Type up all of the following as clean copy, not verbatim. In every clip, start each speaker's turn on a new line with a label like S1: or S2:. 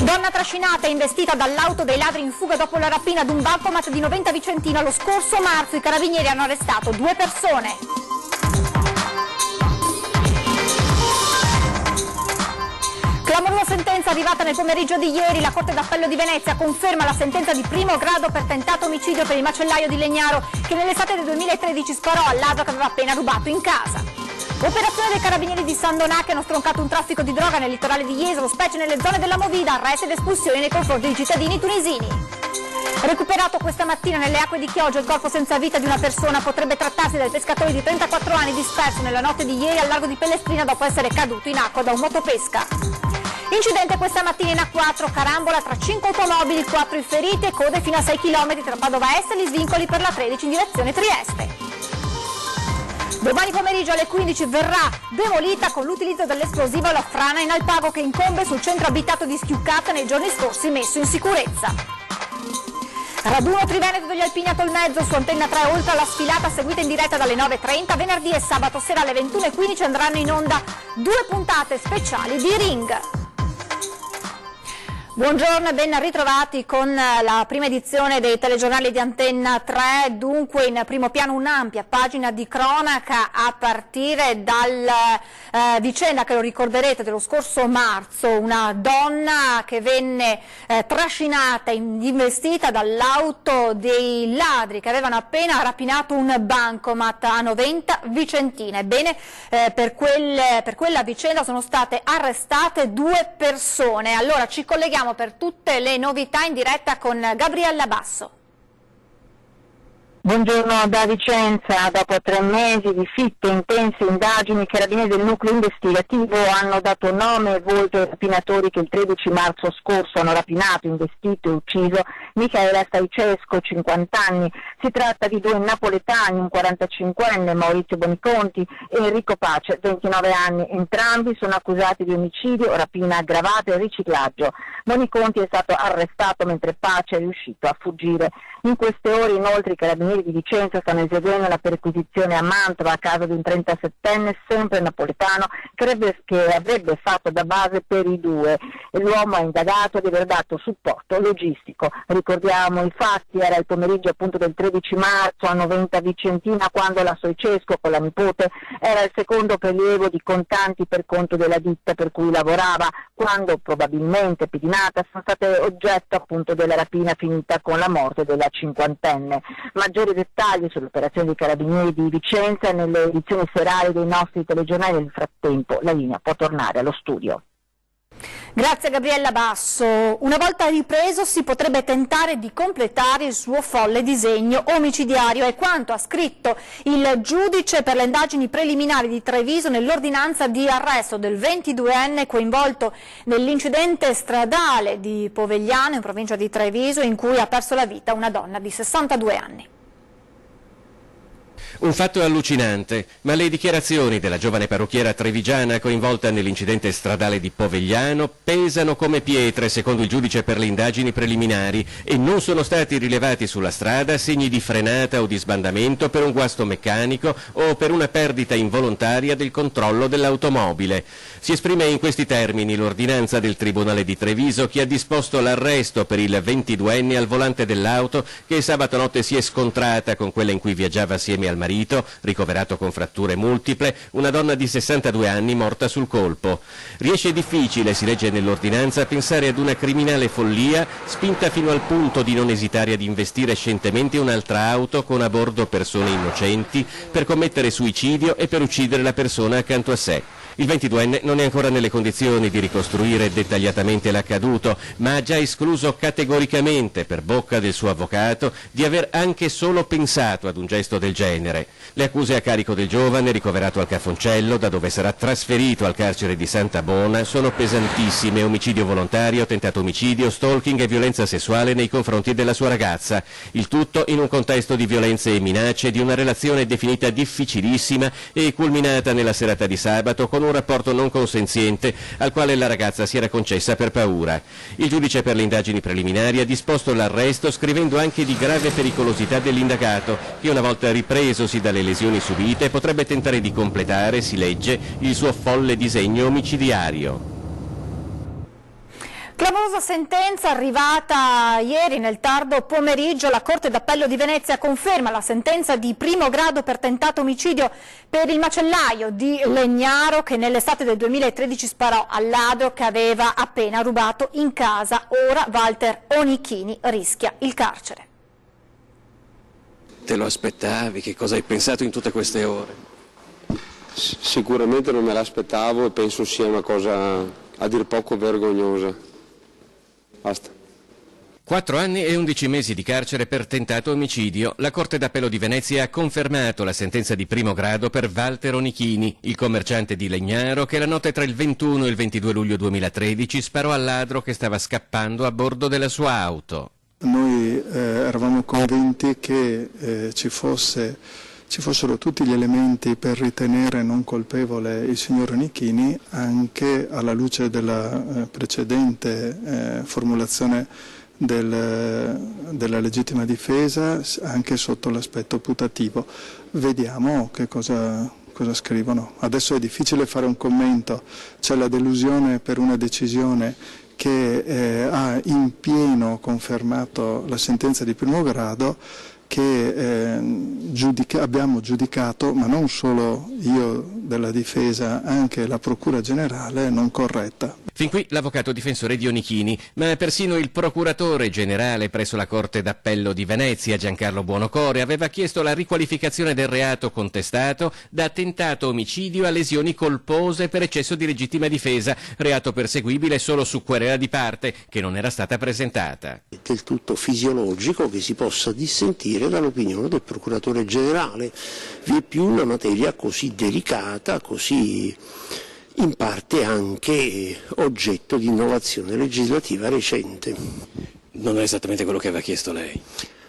S1: Donna trascinata e investita dall'auto dei ladri in fuga dopo la rapina ad un bancomat di Noventa Vicentina. Lo scorso marzo i carabinieri hanno arrestato 2 persone. Clamorosa sentenza arrivata nel pomeriggio di ieri. La Corte d'Appello di Venezia conferma la sentenza di primo grado per tentato omicidio per il macellaio di Legnaro, che nell'estate del 2013 sparò al ladro che aveva appena rubato in casa. Operazione dei carabinieri di San Donà che hanno stroncato un traffico di droga nel litorale di Jesolo, specie nelle zone della Movida, arresti ed espulsioni nei confronti di cittadini tunisini. Recuperato questa mattina nelle acque di Chioggia il corpo senza vita di una persona. Potrebbe trattarsi del pescatore di 34 anni disperso nella notte di ieri al largo di Pellestrina dopo essere caduto in acqua da un motopesca. Incidente questa mattina in A4, carambola tra 5 automobili, 4 i feriti e code fino a 6 km tra Padova Est e gli svincoli per la 13 in direzione Trieste. Domani pomeriggio alle 15 verrà demolita con l'utilizzo dell'esplosivo la frana in Alpago che incombe sul centro abitato di Schiuccata nei giorni scorsi messo in sicurezza. Raduno Triveneto degli Alpini a Tolmezzo su Antenna 3, oltre alla sfilata seguita in diretta dalle 9:30, venerdì e sabato sera alle 21:15 andranno in onda 2 puntate speciali di Ring. Buongiorno e ben ritrovati con la prima edizione dei telegiornali di Antenna 3, dunque in primo piano un'ampia pagina di cronaca a partire dalla vicenda che lo ricorderete dello scorso marzo, una donna che venne trascinata e investita dall'auto dei ladri che avevano appena rapinato un bancomat a Noventa Vicentina. Ebbene, per quella vicenda sono state arrestate 2 persone. Allora ci colleghiamo per tutte le novità in diretta con Gabriella Basso.
S2: Buongiorno da Vicenza. Dopo 3 mesi di fitte e intense indagini, i carabinieri del nucleo investigativo hanno dato nome e volto ai rapinatori che il 13 marzo scorso hanno rapinato, investito e ucciso Michaela Staicesco, 50 anni. Si tratta di 2 napoletani, un 45enne, Maurizio Boniconti, e Enrico Pace, 29 anni. Entrambi sono accusati di omicidio, rapina aggravata e riciclaggio. Boniconti è stato arrestato mentre Pace è riuscito a fuggire. In queste ore inoltre i carabinieri di Vicenza stanno eseguendo la perquisizione a Mantova a casa di un 37enne sempre napoletano che avrebbe fatto da base per i 2. L'uomo è indagato di aver dato supporto logistico. Ricordiamo i fatti, era il pomeriggio appunto del 13 marzo a Noventa Vicentina quando la Staicesco con la nipote era il secondo prelievo di contanti per conto della ditta per cui lavorava, quando probabilmente pedinata sono state oggetto appunto della rapina finita con la morte della 50enne. Maggiori dettagli sull'operazione dei carabinieri di Vicenza nelle edizioni serali dei nostri telegiornali. Nel frattempo la linea può tornare allo studio.
S1: Grazie Gabriella Basso. Una volta ripreso si potrebbe tentare di completare il suo folle disegno omicidiario, è quanto ha scritto il giudice per le indagini preliminari di Treviso nell'ordinanza di arresto del 22enne coinvolto nell'incidente stradale di Povegliano in provincia di Treviso in cui ha perso la vita una donna di 62 anni.
S3: Un fatto allucinante, ma le dichiarazioni della giovane parrucchiera trevigiana coinvolta nell'incidente stradale di Povegliano pesano come pietre secondo il giudice per le indagini preliminari e non sono stati rilevati sulla strada segni di frenata o di sbandamento per un guasto meccanico o per una perdita involontaria del controllo dell'automobile. Si esprime in questi termini l'ordinanza del Tribunale di Treviso che ha disposto l'arresto per il 22enne al volante dell'auto che sabato notte si è scontrata con quella in cui viaggiava assieme al marito, ricoverato con fratture multiple, una donna di 62 anni morta sul colpo. Riesce difficile, si legge nell'ordinanza, pensare ad una criminale follia spinta fino al punto di non esitare ad investire scientemente un'altra auto con a bordo persone innocenti per commettere suicidio e per uccidere la persona accanto a sé. Il 22enne non è ancora nelle condizioni di ricostruire dettagliatamente l'accaduto, ma ha già escluso categoricamente per bocca del suo avvocato di aver anche solo pensato ad un gesto del genere. Le accuse a carico del giovane, ricoverato al Cafoncello, da dove sarà trasferito al carcere di Santa Bona, sono pesantissime: omicidio volontario, tentato omicidio, stalking e violenza sessuale nei confronti della sua ragazza. Il tutto in un contesto di violenze e minacce di una relazione definita difficilissima e culminata nella serata di sabato con un rapporto non consenziente al quale la ragazza si era concessa per paura. Il giudice per le indagini preliminari ha disposto l'arresto scrivendo anche di grave pericolosità dell'indagato che una volta ripresosi dalle lesioni subite potrebbe tentare di completare, si legge, il suo folle disegno omicidiario.
S1: Clamorosa sentenza arrivata ieri nel tardo pomeriggio. La Corte d'Appello di Venezia conferma la sentenza di primo grado per tentato omicidio per il macellaio di Legnaro che nell'estate del 2013 sparò al ladro che aveva appena rubato in casa. Ora Walter Onichini rischia il carcere.
S3: Te lo aspettavi? Che cosa hai pensato in tutte queste ore?
S4: Sicuramente non me l'aspettavo e penso sia una cosa a dir poco vergognosa. Basta.
S3: 4 anni e 11 mesi di carcere per tentato omicidio. La Corte d'Appello di Venezia ha confermato la sentenza di primo grado per Walter Onichini, il commerciante di Legnaro che la notte tra il 21 e il 22 luglio 2013 sparò al ladro che stava scappando a bordo della sua auto.
S5: Noi eravamo convinti che ci fossero tutti gli elementi per ritenere non colpevole il signor Onichini, anche alla luce della precedente formulazione della legittima difesa, anche sotto l'aspetto putativo. Vediamo che cosa scrivono. Adesso è difficile fare un commento, c'è la delusione per una decisione che ha in pieno confermato la sentenza di primo grado che abbiamo giudicato, ma non solo io della difesa, anche la Procura Generale, non corretta.
S3: Fin qui l'avvocato difensore di Onichini, ma persino il procuratore generale presso la Corte d'Appello di Venezia, Giancarlo Buonocore, aveva chiesto la riqualificazione del reato contestato da tentato omicidio a lesioni colpose per eccesso di legittima difesa, reato perseguibile solo su querela di parte, che non era stata presentata.
S6: È del tutto fisiologico che si possa dissentire dall'opinione del procuratore generale, vi è più una materia così delicata, così in parte anche oggetto di innovazione legislativa recente.
S3: Non è esattamente quello che aveva chiesto lei.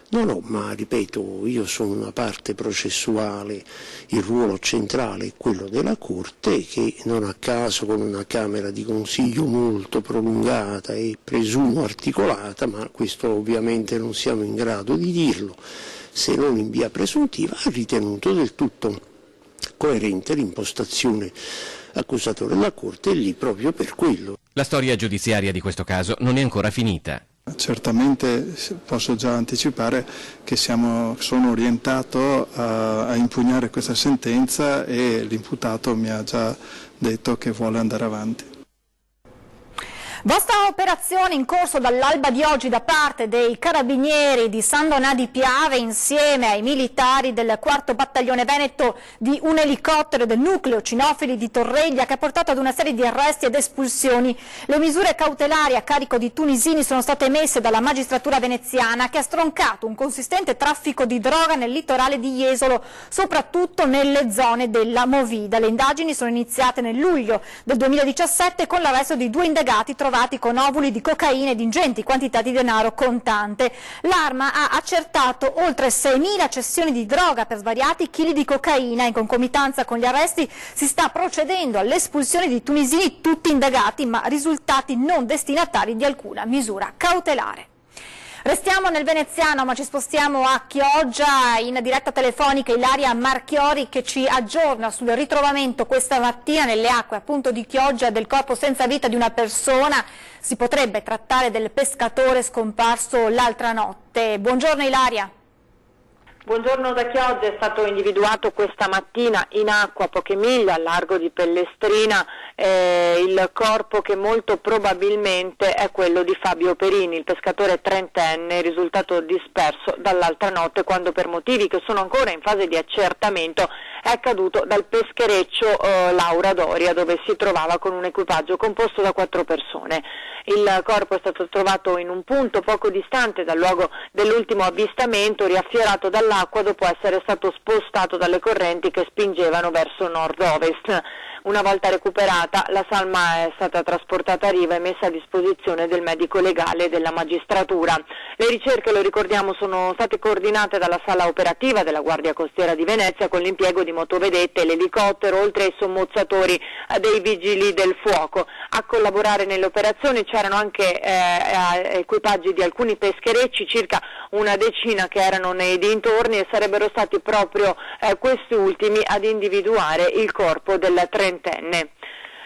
S6: No, ma ripeto, io sono una parte processuale, il ruolo centrale è quello della Corte che non a caso con una Camera di Consiglio molto prolungata e presumo articolata, ma questo ovviamente non siamo in grado di dirlo, se non in via presuntiva, ha ritenuto del tutto coerente l'impostazione accusatoria della Corte lì proprio per quello.
S3: La storia giudiziaria di questo caso non è ancora finita.
S5: Certamente posso già anticipare che sono orientato a impugnare questa sentenza e l'imputato mi ha già detto che vuole andare avanti.
S1: Vasta operazione in corso dall'alba di oggi da parte dei carabinieri di San Donà di Piave insieme ai militari del 4° battaglione Veneto di un elicottero del nucleo cinofili di Torreglia che ha portato ad una serie di arresti ed espulsioni. Le misure cautelari a carico di tunisini sono state emesse dalla magistratura veneziana che ha stroncato un consistente traffico di droga nel litorale di Jesolo, soprattutto nelle zone della Movida. Le indagini sono iniziate nel luglio del 2017 con l'arresto di 2 indagati trovati con ovuli di cocaina ed ingenti quantità di denaro contante. L'arma ha accertato oltre 6.000 cessioni di droga per svariati chili di cocaina. In concomitanza con gli arresti si sta procedendo all'espulsione di tunisini tutti indagati ma risultati non destinatari di alcuna misura cautelare. Restiamo nel veneziano ma ci spostiamo a Chioggia, in diretta telefonica Ilaria Marchiori che ci aggiorna sul ritrovamento questa mattina nelle acque appunto di Chioggia del corpo senza vita di una persona. Si potrebbe trattare del pescatore scomparso l'altra notte. Buongiorno Ilaria.
S2: Buongiorno da Chioggia, è stato individuato questa mattina in acqua a poche miglia al largo di Pellestrina il corpo che molto probabilmente è quello di Fabio Perini, il pescatore trentenne risultato disperso dall'altra notte quando per motivi che sono ancora in fase di accertamento è caduto dal peschereccio Laura Doria dove si trovava con un equipaggio composto da 4 persone. Il corpo è stato trovato in un punto poco distante dal luogo dell'ultimo avvistamento, riaffierato dall'acqua dopo essere stato spostato dalle correnti che spingevano verso nord-ovest. Una volta recuperata, la salma è stata trasportata a riva e messa a disposizione del medico legale della magistratura. Le ricerche, lo ricordiamo, sono state coordinate dalla sala operativa della Guardia Costiera di Venezia con l'impiego di motovedette, l'elicottero, oltre ai sommozzatori dei vigili del fuoco. A collaborare nelle operazioni c'erano anche equipaggi di alcuni pescherecci, circa una decina che erano nei dintorni e sarebbero stati proprio questi ultimi ad individuare il corpo del trentenne.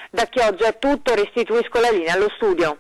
S2: Da Chioggia è tutto, restituisco la linea allo studio.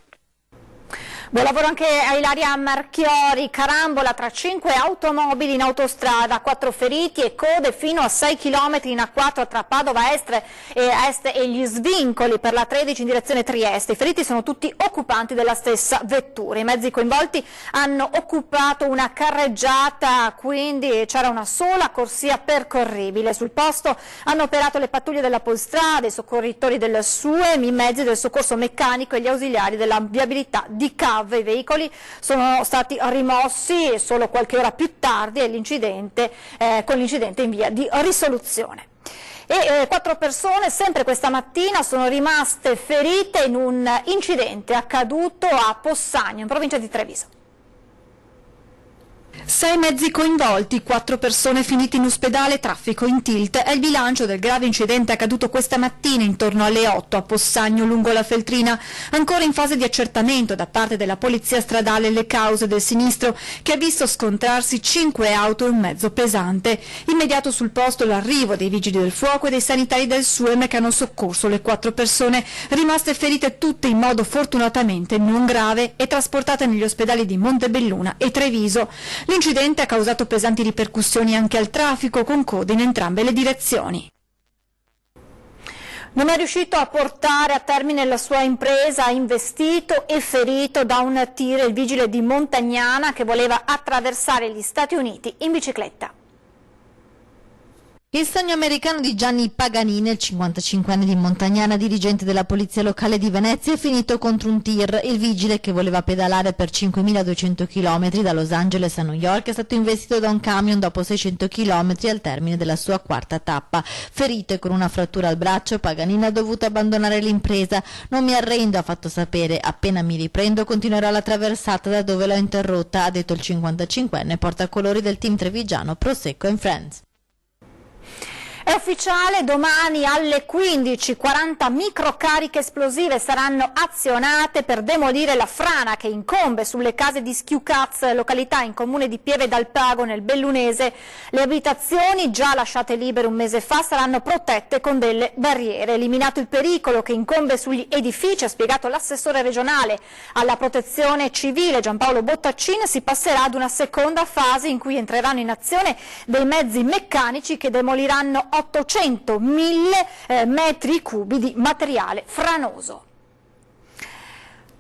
S1: Buon lavoro anche a Ilaria Marchiori. Carambola tra 5 automobili in autostrada, 4 feriti e code fino a 6 km in A4 tra Padova Est e gli svincoli per la 13 in direzione Trieste. I feriti sono tutti occupanti della stessa vettura. I mezzi coinvolti hanno occupato una carreggiata, quindi c'era una sola corsia percorribile. Sul posto hanno operato le pattuglie della Polstrada, i soccorritori del SUEM, i mezzi del soccorso meccanico e gli ausiliari della viabilità di CAV. I veicoli sono stati rimossi solo qualche ora più tardi con l'incidente in via di risoluzione. E 4 persone, sempre questa mattina, sono rimaste ferite in un incidente accaduto a Possagno, in provincia di Treviso. 6 mezzi coinvolti, 4 persone finite in ospedale, traffico in tilt. È il bilancio del grave incidente accaduto questa mattina intorno alle 8 a Possagno lungo la Feltrina. Ancora in fase di accertamento da parte della polizia stradale le cause del sinistro, che ha visto scontrarsi 5 auto e un mezzo pesante. Immediato sul posto l'arrivo dei vigili del fuoco e dei sanitari del SUEM che hanno soccorso le 4 persone, rimaste ferite tutte in modo fortunatamente non grave e trasportate negli ospedali di Montebelluna e Treviso. L'incidente ha causato pesanti ripercussioni anche al traffico, con code in entrambe le direzioni. Non è riuscito a portare a termine la sua impresa, investito e ferito da un tir il vigile di Montagnana che voleva attraversare gli Stati Uniti in bicicletta.
S7: Il sogno americano di Gianni Paganini, il 55enne di Montagnana, dirigente della polizia locale di Venezia, è finito contro un tir. Il vigile, che voleva pedalare per 5.200 km da Los Angeles a New York, è stato investito da un camion dopo 600 km al termine della sua quarta tappa. Ferito e con una frattura al braccio, Paganini ha dovuto abbandonare l'impresa. Non mi arrendo, ha fatto sapere. Appena mi riprendo continuerò la traversata da dove l'ho interrotta, ha detto il 55enne portacolori del team trevigiano Prosecco Friends.
S1: È ufficiale, domani alle 15 40 microcariche esplosive saranno azionate per demolire la frana che incombe sulle case di Schiucaz, località in comune di Pieve dal Pago nel Bellunese. Le abitazioni, già lasciate libere un mese fa, saranno protette con delle barriere. Eliminato il pericolo che incombe sugli edifici, ha spiegato l'assessore regionale alla protezione civile Giampaolo Bottaccin, si passerà ad una seconda fase in cui entreranno in azione dei mezzi meccanici che demoliranno 800.000 metri cubi di materiale franoso.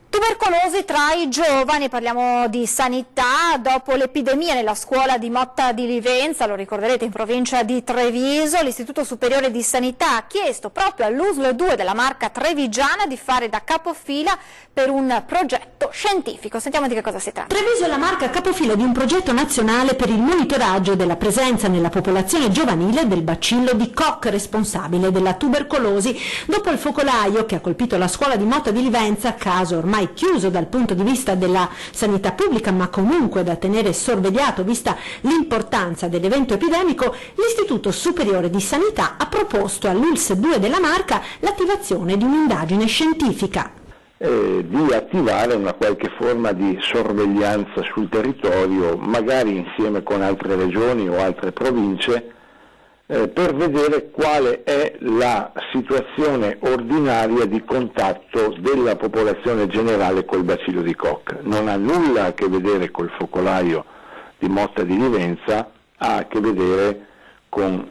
S1: Tubercolosi tra i giovani, parliamo di sanità. Dopo l'epidemia nella scuola di Motta di Livenza, lo ricorderete, in provincia di Treviso, l'Istituto Superiore di Sanità ha chiesto proprio all'USL 2 della Marca Trevigiana di fare da capofila per un progetto scientifico. Sentiamo di che cosa si tratta.
S8: Treviso è la Marca capofila di un progetto nazionale per il monitoraggio della presenza nella popolazione giovanile del bacillo di Koch, responsabile della tubercolosi. Dopo il focolaio che ha colpito la scuola di Motta di Livenza, caso ormai chiuso dal punto di vista della sanità pubblica ma comunque da tenere sorvegliato vista l'importanza dell'evento epidemico, l'Istituto Superiore di Sanità ha proposto all'ULS 2 della Marca l'attivazione di un'indagine scientifica.
S9: Di attivare una qualche forma di sorveglianza sul territorio, magari insieme con altre regioni o altre province, per vedere quale è la situazione ordinaria di contatto della popolazione generale col bacillo di Koch. Non ha nulla a che vedere col focolaio di Motta di Livenza, ha a che vedere con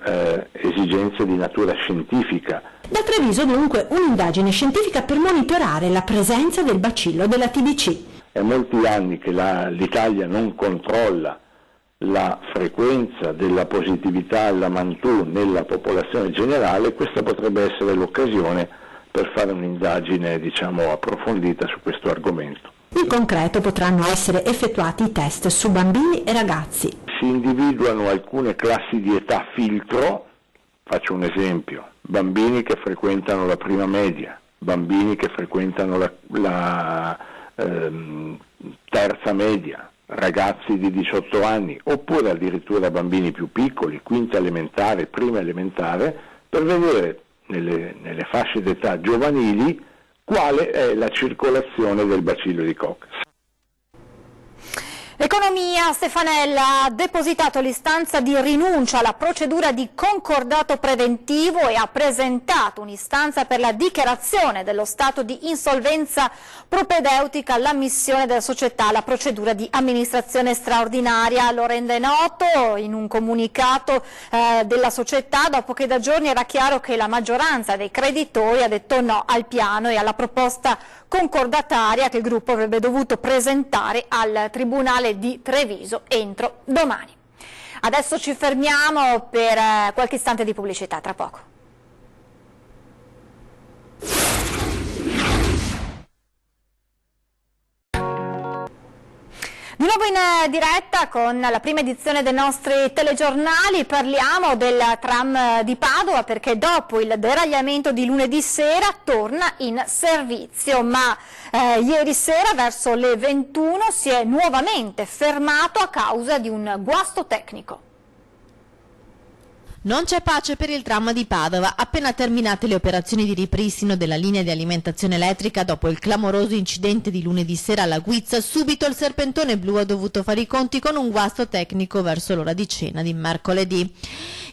S9: esigenze di natura scientifica.
S8: Da Treviso dunque un'indagine scientifica per monitorare la presenza del bacillo della TBC.
S9: È molti anni che l'Italia non controlla la frequenza della positività alla Mantù nella popolazione generale. Questa potrebbe essere l'occasione per fare un'indagine, approfondita su questo argomento.
S8: In concreto potranno essere effettuati i test su bambini e ragazzi.
S9: Si individuano alcune classi di età filtro, faccio un esempio, bambini che frequentano la prima media, bambini che frequentano la terza media, ragazzi di 18 anni, oppure addirittura bambini più piccoli, quinta elementare, prima elementare, per vedere nelle fasce d'età giovanili quale è la circolazione del bacillo di Koch.
S1: E con Economia. Stefanella ha depositato l'istanza di rinuncia alla procedura di concordato preventivo e ha presentato un'istanza per la dichiarazione dello stato di insolvenza propedeutica all'ammissione della società alla procedura di amministrazione straordinaria. Lo rende noto in un comunicato della società, dopo che da giorni era chiaro che la maggioranza dei creditori ha detto no al piano e alla proposta concordataria che il gruppo avrebbe dovuto presentare al Tribunale di Treviso entro domani. Adesso ci fermiamo per qualche istante di pubblicità, tra poco. Di nuovo in diretta con la prima edizione dei nostri telegiornali. Parliamo del tram di Padova, perché dopo il deragliamento di lunedì sera torna in servizio, ma ieri sera verso le 21 si è nuovamente fermato a causa di un guasto tecnico.
S7: Non c'è pace per il tram di Padova. Appena terminate le operazioni di ripristino della linea di alimentazione elettrica dopo il clamoroso incidente di lunedì sera alla Guizza, subito il serpentone blu ha dovuto fare i conti con un guasto tecnico verso l'ora di cena di mercoledì.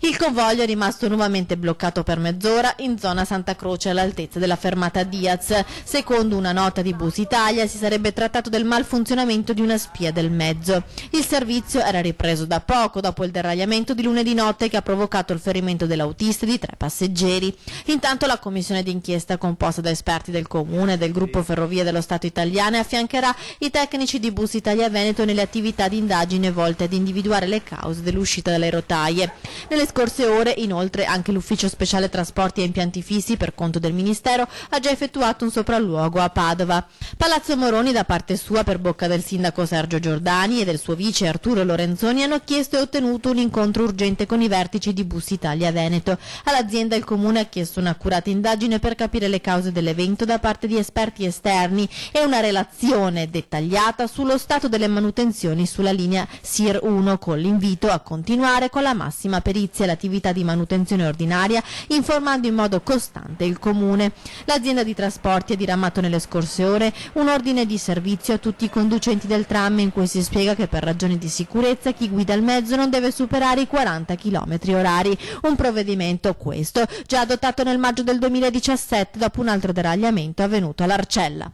S7: Il convoglio è rimasto nuovamente bloccato per mezz'ora in zona Santa Croce all'altezza della fermata Diaz. Secondo una nota di Bus Italia si sarebbe trattato del malfunzionamento di una spia del mezzo. Il servizio era ripreso da poco dopo il deragliamento di lunedì notte che ha provocato il ferimento dell'autista e di 3 passeggeri. Intanto la commissione d'inchiesta, composta da esperti del Comune e del Gruppo Ferrovie dello Stato italiane, affiancherà i tecnici di Bus Italia Veneto nelle attività di indagine volte ad individuare le cause dell'uscita dalle rotaie. Nelle scorse ore, inoltre, anche l'Ufficio Speciale Trasporti e Impianti Fissi, per conto del Ministero, ha già effettuato un sopralluogo a Padova. Palazzo Moroni, da parte sua, per bocca del sindaco Sergio Giordani e del suo vice Arturo Lorenzoni, hanno chiesto e ottenuto un incontro urgente con i vertici di Bus Italia Veneto. All'azienda il Comune ha chiesto un'accurata indagine per capire le cause dell'evento da parte di esperti esterni e una relazione dettagliata sullo stato delle manutenzioni sulla linea SIR 1, con l'invito a continuare con la massima perizia l'attività di manutenzione ordinaria, informando in modo costante il Comune. L'azienda di trasporti ha diramato nelle scorse ore un ordine di servizio a tutti i conducenti del tram in cui si spiega che per ragioni di sicurezza chi guida il mezzo non deve superare i 40 km orari. Un provvedimento, questo, già adottato nel maggio del 2017 dopo un altro deragliamento avvenuto all'Arcella.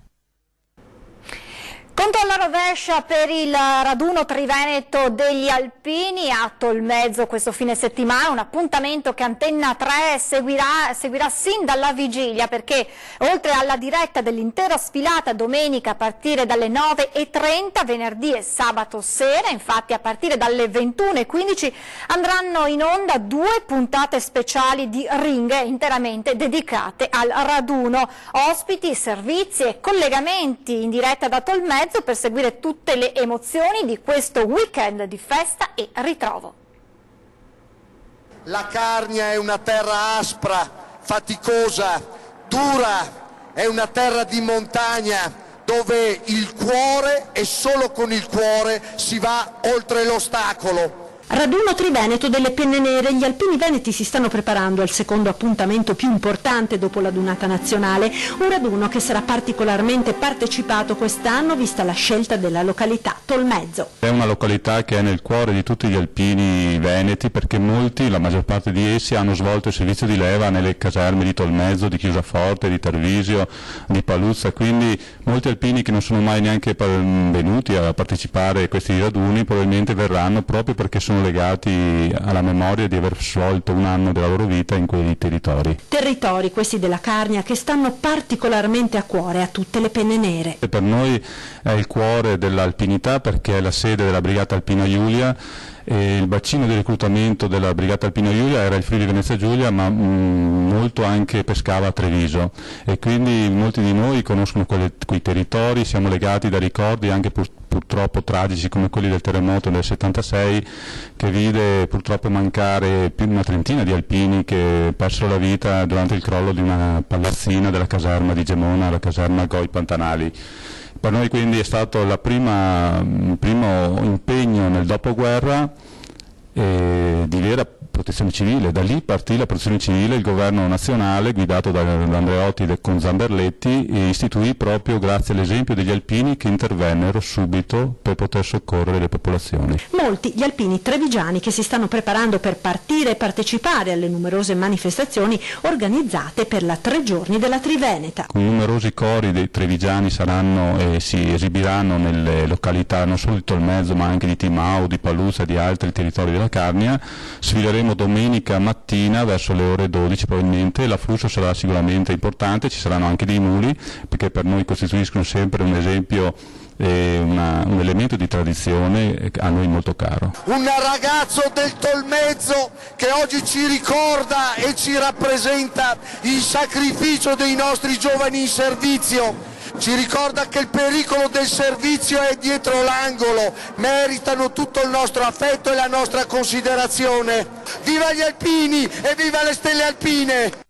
S1: Conto alla rovescia per il raduno triveneto degli alpini a Tolmezzo questo fine settimana, un appuntamento che Antenna 3 seguirà sin dalla vigilia, perché oltre alla diretta dell'intera sfilata domenica a partire dalle 9:30, venerdì e sabato sera, infatti a partire dalle 21:15 andranno in onda 2 puntate speciali di Ring interamente dedicate al raduno, ospiti, servizi e collegamenti in diretta da Tolmezzo per seguire tutte le emozioni di questo weekend di festa e ritrovo.
S10: La Carnia è una terra aspra, faticosa, dura, è una terra di montagna dove il cuore e solo con il cuore si va oltre l'ostacolo.
S8: Raduno triveneto delle penne nere. Gli alpini veneti si stanno preparando al secondo appuntamento più importante dopo la dunata nazionale, un raduno che sarà particolarmente partecipato quest'anno vista la scelta della località Tolmezzo.
S11: È una località che è nel cuore di tutti gli alpini veneti, perché molti, la maggior parte di essi, hanno svolto il servizio di leva nelle caserme di Tolmezzo, di Chiusaforte, di Tarvisio, di Paluzza, quindi molti alpini che non sono mai neanche venuti a partecipare a questi raduni probabilmente verranno proprio perché sono legati alla memoria di aver svolto un anno della loro vita in quei territori.
S8: Territori, questi della Carnia, che stanno particolarmente a cuore a tutte le penne nere.
S11: E per noi è il cuore dell'alpinità perché è la sede della Brigata Alpina Giulia. E il bacino di reclutamento della Brigata Alpina Giulia era il Friuli Venezia Giulia, ma molto anche pescava a Treviso, e quindi molti di noi conoscono quei territori, siamo legati da ricordi anche purtroppo tragici come quelli del terremoto del 76, che vide purtroppo mancare più di una trentina di alpini che persero la vita durante il crollo di una palazzina della caserma di Gemona, la caserma Goi Pantanali. Per noi quindi è stato il primo impegno nel dopoguerra di vera protezione civile. Da lì partì la protezione civile, il governo nazionale guidato da Andreotti e con Zamberletti istituì proprio grazie all'esempio degli alpini che intervennero subito per poter soccorrere le popolazioni.
S8: Molti gli alpini trevigiani che si stanno preparando per partire e partecipare alle numerose manifestazioni organizzate per la 3 giorni della Triveneta.
S11: Con numerosi cori dei trevigiani saranno e si esibiranno nelle località non solo di Tolmezzo ma anche di Timau, di Paluzza e di altri territori della Carnia. Sfileremo domenica mattina verso le ore 12 probabilmente, l'afflusso sarà sicuramente importante, ci saranno anche dei muli perché per noi costituiscono sempre un esempio, un elemento di tradizione a noi molto caro.
S10: Un ragazzo del Tolmezzo che oggi ci ricorda e ci rappresenta il sacrificio dei nostri giovani in servizio. Ci ricorda che il pericolo del servizio è dietro l'angolo, meritano tutto il nostro affetto e la nostra considerazione. Viva gli alpini e viva le stelle alpine!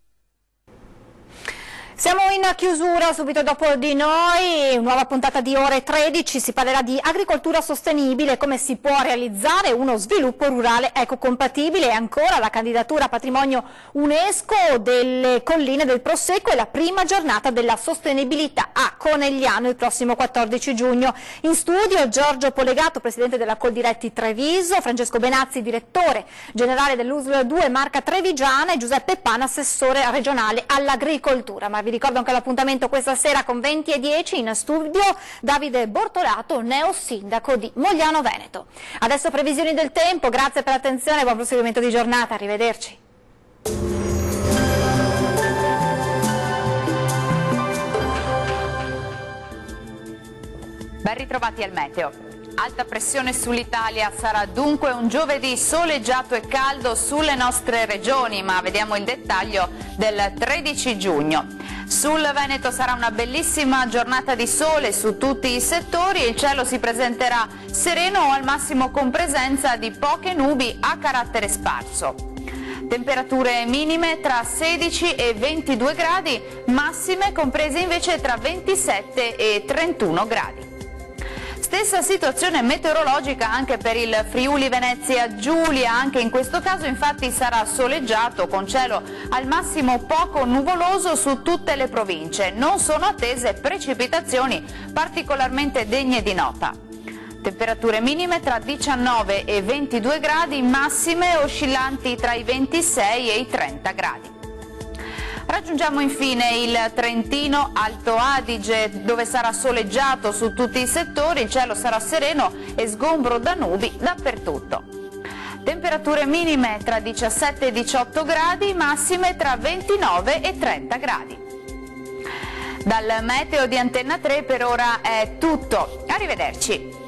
S1: Siamo in chiusura, subito dopo di noi, nuova puntata di Ore 13, si parlerà di agricoltura sostenibile, come si può realizzare uno sviluppo rurale ecocompatibile e ancora la candidatura a patrimonio UNESCO delle colline del Prosecco e la prima giornata della sostenibilità a Conegliano il prossimo 14 giugno. In studio Giorgio Polegato, presidente della Coldiretti Treviso, Francesco Benazzi, direttore generale dell'USL 2 Marca Trevigiana e Giuseppe Pana, assessore regionale all'agricoltura. Ma vi ricordo anche l'appuntamento questa sera con 20:10 in studio Davide Bortolato, neo sindaco di Mogliano Veneto. Adesso previsioni del tempo, grazie per l'attenzione e buon proseguimento di giornata, arrivederci.
S12: Ben ritrovati al meteo. Alta pressione sull'Italia, sarà dunque un giovedì soleggiato e caldo sulle nostre regioni, ma vediamo il dettaglio del 13 giugno. Sul Veneto sarà una bellissima giornata di sole su tutti i settori, il cielo si presenterà sereno o al massimo con presenza di poche nubi a carattere sparso. Temperature minime tra 16 e 22 gradi, massime comprese invece tra 27 e 31 gradi. Stessa situazione meteorologica anche per il Friuli Venezia Giulia, anche in questo caso infatti sarà soleggiato con cielo al massimo poco nuvoloso su tutte le province, non sono attese precipitazioni particolarmente degne di nota. Temperature minime tra 19 e 22 gradi, massime oscillanti tra i 26 e i 30 gradi. Raggiungiamo infine il Trentino Alto Adige, dove sarà soleggiato su tutti i settori, il cielo sarà sereno e sgombro da nubi dappertutto. Temperature minime tra 17 e 18 gradi, massime tra 29 e 30 gradi. Dal meteo di Antenna 3 per ora è tutto, arrivederci.